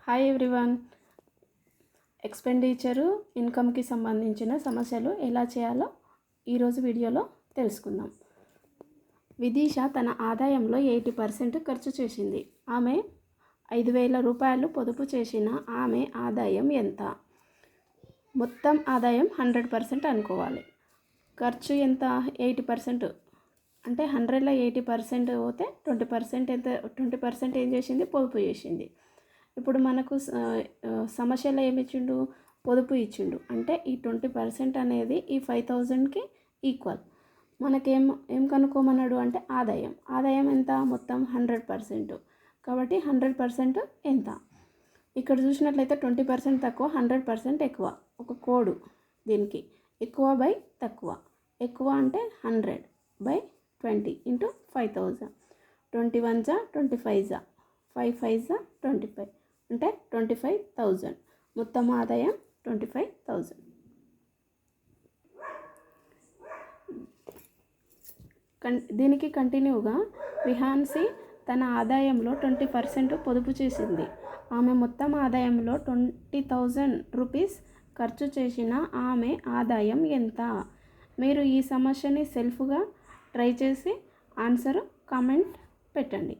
Hi everyone. Expenditure ఇన్కమ్కి సంబంధించిన సమస్యలు ఎలా చేయాలో ఈరోజు వీడియోలో తెలుసుకుందాం. విదీష తన ఆదాయంలో 80% ఖర్చు చేసింది. ఆమె 5,000 రూపాయలు పొదుపు చేసిన ఆమె ఆదాయం ఎంత? మొత్తం ఆదాయం 100% అనుకోవాలి. ఖర్చు ఎంత? 80%. అంటే 100లో 80% పోతే 20% ఎంత? 20% ఏం చేసింది? పొదుపు చేసింది. ఇప్పుడు మనకు సమస్యలో ఏమి ఇచ్చిండు? పొదుపు ఇచ్చిండు. అంటే ఈ 20% అనేది ఈ 5,000కి ఈక్వల్. ఏం కనుక్కోమన్నాడు అంటే ఆదాయం ఎంత? మొత్తం 100%. కాబట్టి 100% ఎంత? ఇక్కడ చూసినట్లయితే 20% తక్కువ, 100% ఎక్కువ. ఒక కోడు దీనికి ఎక్కువ బై తక్కువ. ఎక్కువ అంటే 100/20 × 5,000. 21 జా 25 జా 5 5 జా 25 అంటే 25,000. మొత్తం ఆదాయం 25,000. దీనికి కంటిన్యూగా విహాన్సి తన ఆదాయంలో 20% పొదుపు చేసింది. ఆమె మొత్తం ఆదాయంలో 20,000 రూపీస్ ఖర్చు చేసిన ఆమె ఆదాయం ఎంత? మీరు ఈ సమస్యని సెల్ఫ్గా ట్రై చేసి ఆన్సర్ కామెంట్ పెట్టండి.